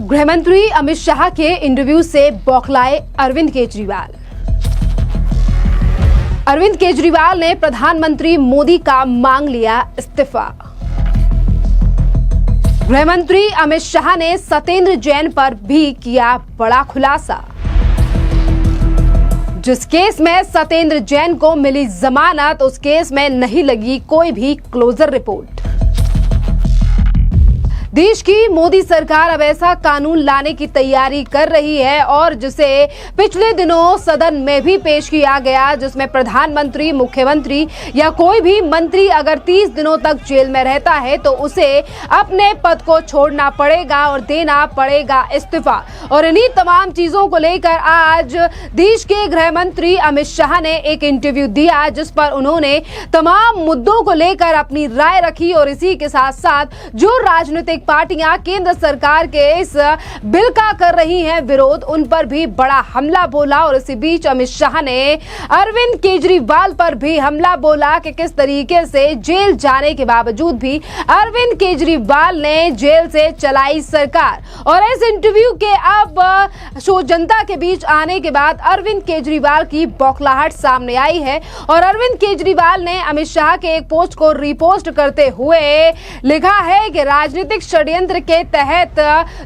गृहमंत्री अमित शाह के इंटरव्यू से बौखलाए अरविंद केजरीवाल। अरविंद केजरीवाल ने प्रधानमंत्री मोदी का मांग लिया इस्तीफा। गृहमंत्री अमित शाह ने सत्येंद्र जैन पर भी किया बड़ा खुलासा। जिस केस में सत्येंद्र जैन को मिली जमानत, उस केस में नहीं लगी कोई भी क्लोजर रिपोर्ट। देश की मोदी सरकार अब ऐसा कानून लाने की तैयारी कर रही है और जिसे पिछले दिनों सदन में भी पेश किया गया, जिसमें प्रधानमंत्री, मुख्यमंत्री या कोई भी मंत्री अगर 30 दिनों तक जेल में रहता है तो उसे अपने पद को छोड़ना पड़ेगा और देना पड़ेगा इस्तीफा। और इन्हीं तमाम चीजों को लेकर आज देश के गृह मंत्री अमित शाह ने एक इंटरव्यू दिया, जिस पर उन्होंने तमाम मुद्दों को लेकर अपनी राय रखी और इसी के साथ साथ जो राजनीतिक पार्टियां केंद्र सरकार के इस बिल का कर रही हैं विरोध, उन पर भी बड़ा हमला बोला। और इसी बीच अमित शाह ने अरविंद केजरीवाल पर भी हमला बोला कि किस तरीके से जेल जाने के बावजूद भी अरविंद केजरीवाल ने जेल से चलाई सरकार। और इस इंटरव्यू के अब जनता के बीच आने के बाद अरविंद केजरीवाल की बौखलाहट सामने आई है और अरविंद केजरीवाल ने अमित शाह के एक पोस्ट को रिपोस्ट करते हुए लिखा है कि राजनीतिक षड्यंत्र के तहत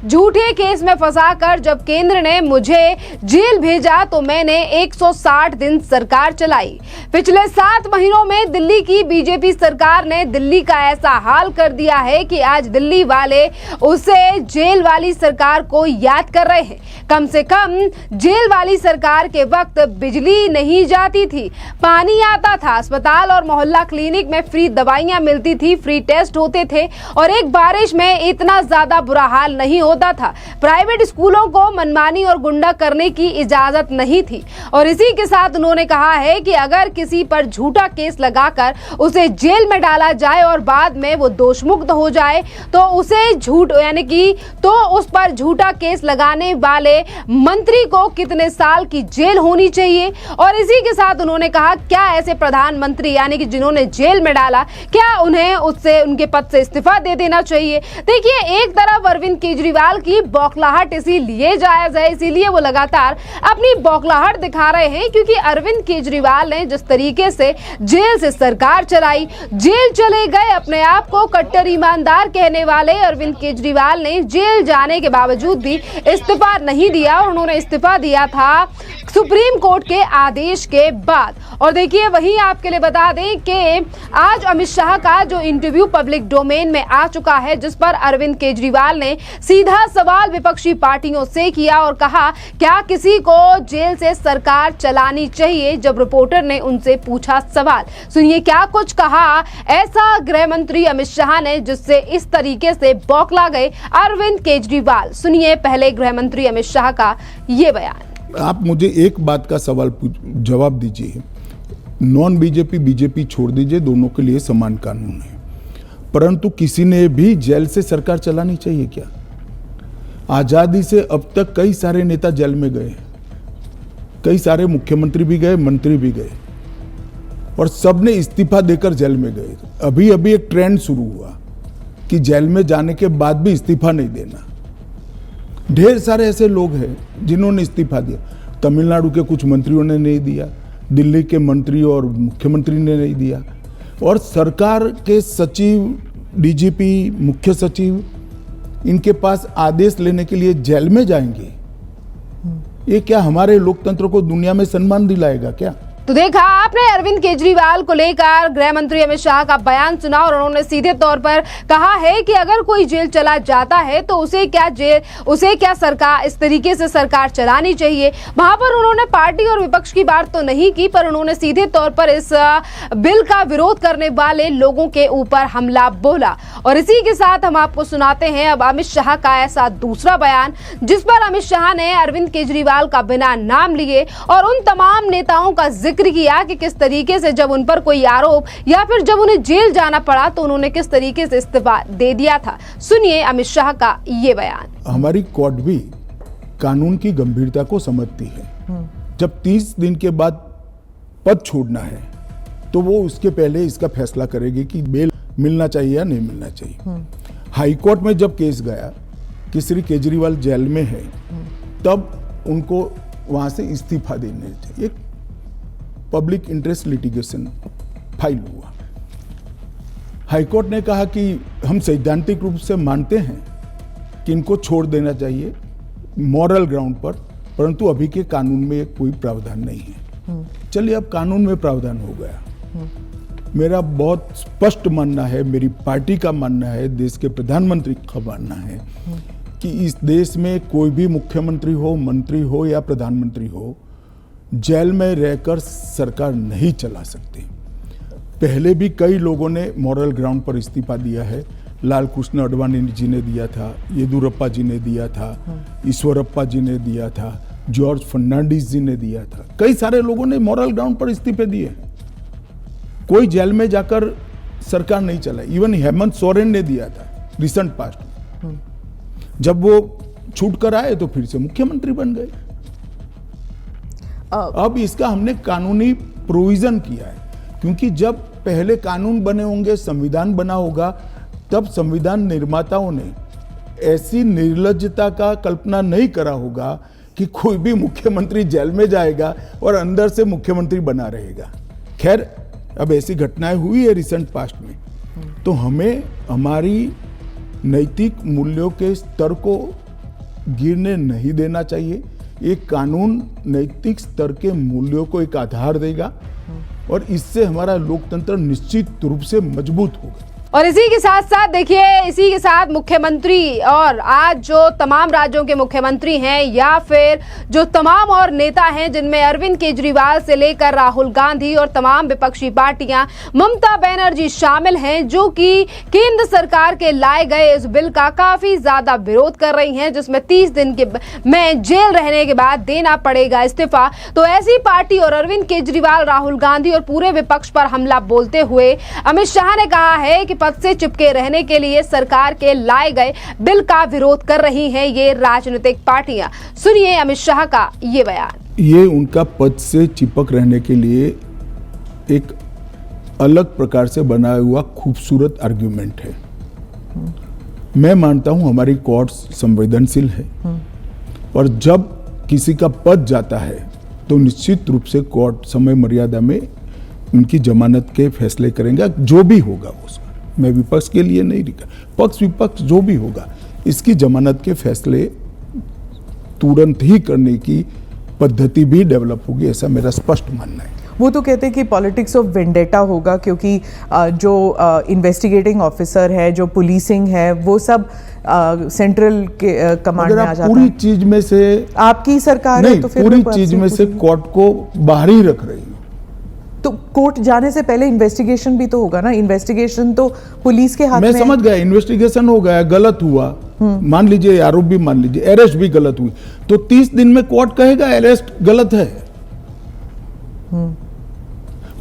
झूठे केस में फंसाकर जब केंद्र ने मुझे जेल भेजा तो मैंने 160 दिन सरकार चलाई। पिछले 7 महीनों में दिल्ली की बीजेपी सरकार ने दिल्ली का ऐसा हाल कर दिया है कि आज दिल्ली वाले उसे जेल वाली सरकार को याद कर रहे हैं। कम से कम जेल वाली सरकार के वक्त बिजली नहीं जाती थी, पानी आता था, अस्पताल और मोहल्ला क्लिनिक में फ्री दवाइयां मिलती थी, फ्री टेस्ट होते थे और एक बारिश में इतना ज्यादा बुरा हाल नहीं होता था। प्राइवेट स्कूलों को मनमानी और गुंडा करने की इजाजत नहीं थी। और इसी के साथ उन्होंने कहा है कि अगर किसी पर झूठा केस लगाकर उसे जेल में डाला जाए और बाद में वो दोषमुक्त हो जाए तो उसे झूठ यानी कि तो उस पर झूठा केस लगाने वाले मंत्री को कितने साल की जेल होनी चाहिए। और इसी के साथ उन्होंने कहा क्या ऐसे प्रधानमंत्री यानी कि जिन्होंने जेल में डाला, क्या उन्हें उससे उनके पद से इस्तीफा दे देना चाहिए। देखिए, एक तरफ अरविंद केजरीवाल की बौखलाहट इसीलिए जायज है, इसीलिए वो लगातार अपनी बौखलाहट दिखा रहे हैं क्योंकि अरविंद केजरीवाल ने जिस तरीके से जेल से सरकार चलाई, जेल चले गए, अपने आप को कट्टर ईमानदार कहने वाले अरविंद केजरीवाल ने जेल जाने के बावजूद भी इस्तीफा नहीं दिया और उन्होंने इस्तीफा दिया था सुप्रीम कोर्ट के आदेश के बाद। और देखिए, वहीं आपके लिए बता दें कि आज अमित शाह का जो इंटरव्यू पब्लिक डोमेन में आ चुका है, जिस पर अरविंद केजरीवाल ने सीधा सवाल विपक्षी पार्टियों से किया और कहा क्या किसी को जेल से सरकार चलानी चाहिए। जब रिपोर्टर ने उनसे पूछा सवाल, सुनिए क्या कुछ कहा ऐसा गृह मंत्री अमित शाह ने जिससे इस तरीके से बौखला गए अरविंद केजरीवाल। सुनिए पहले गृह मंत्री अमित शाह का ये बयान। आप मुझे एक बात का सवाल जवाब दीजिए, नॉन बीजेपी बीजेपी छोड़ दीजिए, दोनों के लिए समान कानून है, परंतु किसी ने भी जेल से सरकार चलानी चाहिए क्या? आजादी से अब तक कई सारे नेता जेल में गए, कई सारे मुख्यमंत्री भी गए, मंत्री भी गए और सबने इस्तीफा देकर जेल में गए। अभी अभी एक ट्रेंड शुरू हुआ कि जेल में जाने के बाद भी इस्तीफा नहीं देना। ढेर सारे ऐसे लोग हैं जिन्होंने इस्तीफा दिया। तमिलनाडु के कुछ मंत्रियों ने नहीं दिया, दिल्ली के मंत्री और मुख्यमंत्री ने नहीं दिया और सरकार के सचिव, डीजीपी, मुख्य सचिव इनके पास आदेश लेने के लिए जेल में जाएंगे। ये क्या हमारे लोकतंत्र को दुनिया में सम्मान दिलाएगा क्या? तो देखा आपने अरविंद केजरीवाल को लेकर गृह मंत्री अमित शाह का बयान सुना और उन्होंने सीधे तौर पर कहा है कि अगर कोई जेल चला जाता है तो उसे क्या सरकार इस तरीके से सरकार चलानी चाहिए। वहां पर उन्होंने पार्टी और विपक्ष की बात तो नहीं की, पर उन्होंने सीधे तौर पर इस बिल का विरोध करने वाले लोगों के ऊपर हमला बोला। और इसी के साथ हम आपको सुनाते हैं अब अमित शाह का ऐसा दूसरा बयान, जिस पर अमित शाह ने अरविंद केजरीवाल का बिना नाम लिए और उन तमाम नेताओं का जिक्र किया कि किस तरीके से जब उन पर कोई आरोप या फिर जब उन्हें जेल जाना पड़ा तो उन्होंने किस तरीके से इस्तीफा दे दिया था। सुनिए अमित शाह का ये बयान। हमारी कोर्ट भी कानून की गंभीरता को समझती है। जब 30 दिन के बाद पद छोड़ना है तो वो उसके पहले इसका फैसला करेगी कि बेल मिलना चाहिए या नहीं मिलना चाहिए। हाई कोर्ट में जब केस गया कि श्री केजरीवाल जेल में है, तब उनको वहां से इस्तीफा देने चाहिए। एक पब्लिक इंटरेस्ट लिटिगेशन फाइल हुआ। हाईकोर्ट ने कहा कि हम सैद्धांतिक रूप से मानते हैं कि इनको छोड़ देना चाहिए मॉरल ग्राउंड पर, परंतु अभी के कानून में कोई प्रावधान नहीं है। चलिए, अब कानून में प्रावधान हो गया। मेरा बहुत स्पष्ट मानना है, मेरी पार्टी का मानना है, देश के प्रधानमंत्री का मानना है कि इस देश में कोई भी मुख्यमंत्री हो, मंत्री हो या प्रधानमंत्री हो, जेल में रहकर सरकार नहीं चला सकते। पहले भी कई लोगों ने मॉरल ग्राउंड पर इस्तीफा दिया है। लाल कृष्ण आडवाणी जी ने दिया था, येदुरप्पा जी ने दिया था, ईश्वरप्पा जी ने दिया था, जॉर्ज फर्नांडिस जी ने दिया था। कई सारे लोगों ने मॉरल ग्राउंड पर इस्तीफे दिए हैं। कोई जेल में जाकर सरकार नहीं चलाई। इवन हेमंत सोरेन ने दिया था रिसेंट पास्ट में। जब वो छूट कर आए तो फिर से मुख्यमंत्री बन गए। अब इसका हमने कानूनी प्रोविजन किया है, क्योंकि जब पहले कानून बने होंगे, संविधान बना होगा, तब संविधान निर्माताओं ने ऐसी निर्लज्जता का कल्पना नहीं करा होगा कि कोई भी मुख्यमंत्री जेल में जाएगा और अंदर से मुख्यमंत्री बना रहेगा। खैर, अब ऐसी घटनाएं हुई है रिसेंट पास्ट में, तो हमें हमारी नैतिक मूल्यों के स्तर को गिरने नहीं देना चाहिए। एक कानून नैतिक स्तर के मूल्यों को एक आधार देगा और इससे हमारा लोकतंत्र निश्चित रूप से मजबूत होगा। और इसी के साथ साथ देखिए, इसी के साथ मुख्यमंत्री और आज जो तमाम राज्यों के मुख्यमंत्री हैं या फिर जो तमाम और नेता हैं, जिनमें अरविंद केजरीवाल से लेकर राहुल गांधी और तमाम विपक्षी पार्टियां, ममता बनर्जी शामिल हैं, जो कि केंद्र सरकार के लाए गए इस बिल का काफी ज्यादा विरोध कर रही हैं, जिसमें 30 दिन में जेल रहने के बाद देना पड़ेगा इस्तीफा। तो ऐसी पार्टी और अरविंद केजरीवाल, राहुल गांधी और पूरे विपक्ष पर हमला बोलते हुए अमित शाह ने कहा है कि पद से चिपके रहने के लिए सरकार के लाए गए बिल का विरोध कर रही हैं ये राजनीतिक पार्टियां। सुनिए अमित शाह का ये बयान। ये उनका पद से चिपक रहने के लिए एक अलग प्रकार से बनाया हुआ खूबसूरत आर्ग्यूमेंट है। मैं मानता हूं हमारी कोर्ट्स संवेदनशील है और जब किसी का पद जाता है तो निश्चित रूप से कोर्ट समय मर्यादा में उनकी जमानत के फैसले करेंगे, जो भी होगा उसका। मैं विपक्ष के लिए नहीं लिखा, पक्ष विपक्ष जो भी होगा, इसकी जमानत के फैसले तुरंत ही करने की पद्धति भी डेवलप होगी, ऐसा मेरा स्पष्ट मानना है। वो तो कहते हैं कि पॉलिटिक्स ऑफ वेंडेटा होगा, क्योंकि जो इन्वेस्टिगेटिंग ऑफिसर है, जो पुलिसिंग है, वो सब सेंट्रल के कमांड में आ जाता है। पूरी चीज में से आपकी सरकार है तो फिर पूरी चीज में से कोर्ट को बाहर ही रख रही है। तो कोर्ट जाने से पहले इन्वेस्टिगेशन भी तो होगा ना। इन्वेस्टिगेशन तो पुलिस के हाथ में। मैं समझ गया, इन्वेस्टिगेशन हो गया, गलत हुआ, मान लीजिए आरोप भी मान लीजिए, अरेस्ट भी गलत हुई, तो 30 दिन में कोर्ट कहेगा अरेस्ट गलत है।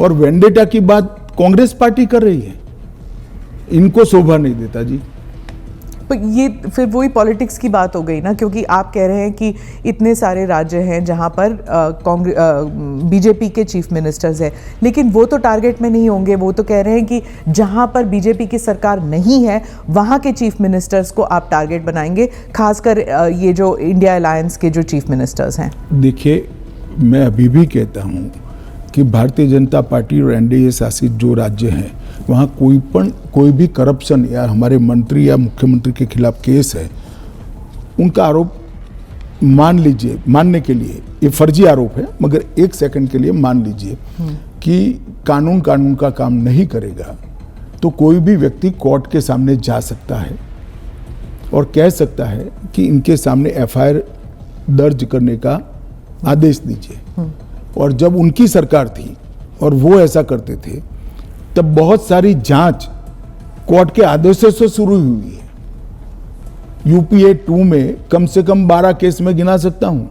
और वेंडेटा की बात कांग्रेस पार्टी कर रही है, इनको शोभा नहीं देता जी। पर ये फिर वही पॉलिटिक्स की बात हो गई ना, क्योंकि आप कह रहे हैं कि इतने सारे राज्य हैं जहां पर बीजेपी के चीफ मिनिस्टर्स हैं, लेकिन वो तो टारगेट में नहीं होंगे। वो तो कह रहे हैं कि जहां पर बीजेपी की सरकार नहीं है वहां के चीफ मिनिस्टर्स को आप टारगेट बनाएंगे, खासकर ये जो इंडिया अलायंस के जो चीफ मिनिस्टर्स हैं। देखिए, मैं अभी भी कहता हूं कि भारतीय जनता पार्टी और एनडीए शासित जो राज्य हैं वहाँ कोई भी करप्शन या हमारे मंत्री या मुख्यमंत्री के खिलाफ केस है, उनका आरोप मान लीजिए, मानने के लिए ये फर्जी आरोप है, मगर एक सेकंड के लिए मान लीजिए कि कानून का काम नहीं करेगा, तो कोई भी व्यक्ति कोर्ट के सामने जा सकता है और कह सकता है कि इनके सामने एफआईआर दर्ज करने का आदेश दीजिए। और जब उनकी सरकार थी और वो ऐसा करते थे, तब बहुत सारी जांच कोर्ट के आदेशों से शुरू हुई है। यूपीए 2 में कम से कम 12 केस में गिना सकता हूं,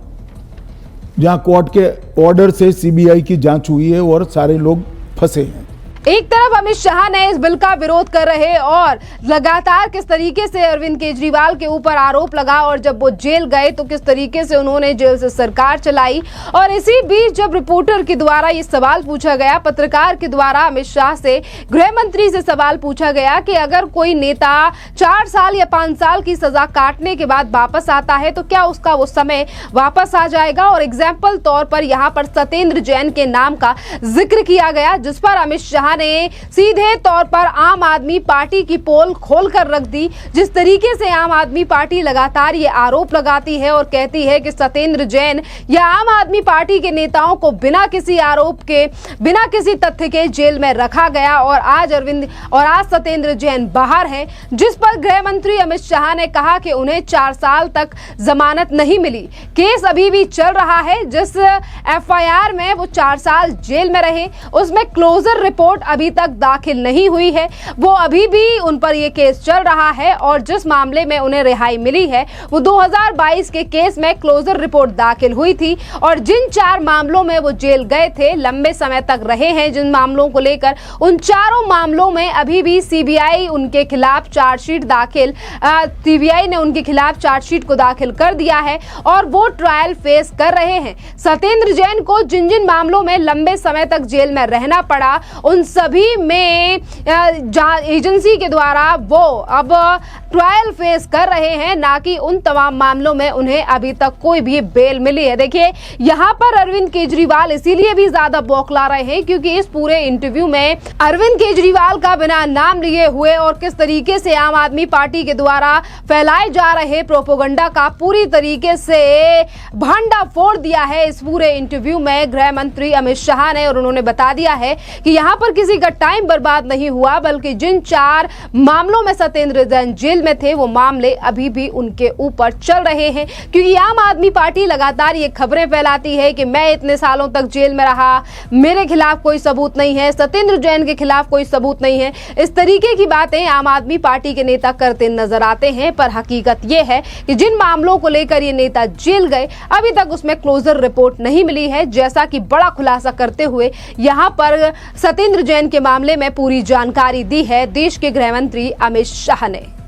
जहां कोर्ट के ऑर्डर से सीबीआई की जांच हुई है और सारे लोग फंसे हैं। एक तरफ अमित शाह ने इस बिल का विरोध कर रहे और लगातार किस तरीके से अरविंद केजरीवाल के ऊपर आरोप लगा और जब वो जेल गए तो किस तरीके से उन्होंने जेल से सरकार चलाई। और इसी बीच जब रिपोर्टर के द्वारा ये सवाल पूछा गया, पत्रकार के द्वारा अमित शाह से, गृह मंत्री से सवाल पूछा गया कि अगर कोई नेता 4 साल या 5 साल की सजा काटने के बाद वापस आता है तो क्या उसका वो समय वापस आ जाएगा। और एग्जाम्पल तौर पर यहाँ पर सत्येंद्र जैन के नाम का जिक्र किया गया, जिस पर अमित शाह ने सीधे तौर पर आम आदमी पार्टी की पोल खोलकर रख दी। जिस तरीके से आम आदमी पार्टी लगातार ये आरोप लगाती है और कहती है कि सत्येंद्र जैन या आम आदमी पार्टी के नेताओं को बिना किसी आरोप के, बिना किसी तथ्य के जेल में रखा गया और आज सत्येंद्र जैन बाहर हैं, जिस पर गृह मंत्री अमित शाह ने कहा कि उन्हें 4 साल तक जमानत नहीं मिली। केस अभी भी चल रहा है। जिस एफआईआर में वो 4 साल जेल में रहे उसमें क्लोजर रिपोर्ट अभी तक दाखिल नहीं हुई है। वो अभी भी उन पर ये केस चल रहा है और जिस मामले में उन्हें रिहाई मिली है वो 2022 के केस में क्लोजर रिपोर्ट दाखिल हुई थी। और जिन 4 मामलों में वो जेल गए थे, लंबे समय तक रहे हैं जिन मामलों को लेकर, उन चारों मामलों में अभी भी सीबीआई उनके खिलाफ चार्जशीट सीबीआई ने उनके खिलाफ चार्जशीट को दाखिल कर दिया है और वो ट्रायल फेस कर रहे हैं। सत्येंद्र जैन को जिन जिन मामलों में लंबे समय तक जेल में रहना पड़ा उन सभी में एजेंसी के द्वारा वो अब ट्रायल फेस कर रहे हैं, ना कि उन तमाम मामलों में उन्हें अभी तक कोई भी बेल मिली है। देखिए यहाँ पर अरविंद केजरीवाल इसीलिए भी ज्यादा बौखला रहे हैं क्योंकि इस पूरे इंटरव्यू में अरविंद केजरीवाल का बिना नाम लिए हुए और किस तरीके से आम आदमी पार्टी के द्वारा फैलाए जा रहे प्रोपोगंडा का पूरी तरीके से भंडा फोड़ दिया है इस पूरे इंटरव्यू में गृह मंत्री अमित शाह ने। और उन्होंने बता दिया है कि यहाँ पर किसी का टाइम बर्बाद नहीं हुआ, बल्कि जिन 4 मामलों में सत्येंद्र जैन जेल में थे वो मामले अभी भी उनके ऊपर चल रहे हैं। क्योंकि आम आदमी पार्टी लगातार ये खबरें फैलाती है कि मैं इतने सालों तक जेल में रहा, मेरे खिलाफ कोई सबूत नहीं है, सत्येंद्र जैन के खिलाफ कोई सबूत नहीं है। इस तरीके की बातें आम आदमी पार्टी के नेता करते नजर आते हैं, पर हकीकत ये है कि जिन मामलों को लेकर ये नेता जेल गए अभी तक उसमें क्लोजर रिपोर्ट नहीं मिली है, जैसा कि बड़ा खुलासा करते हुए यहाँ पर सत्येंद्र जैन के मामले में पूरी जानकारी दी है देश के गृह मंत्री अमित शाह ने।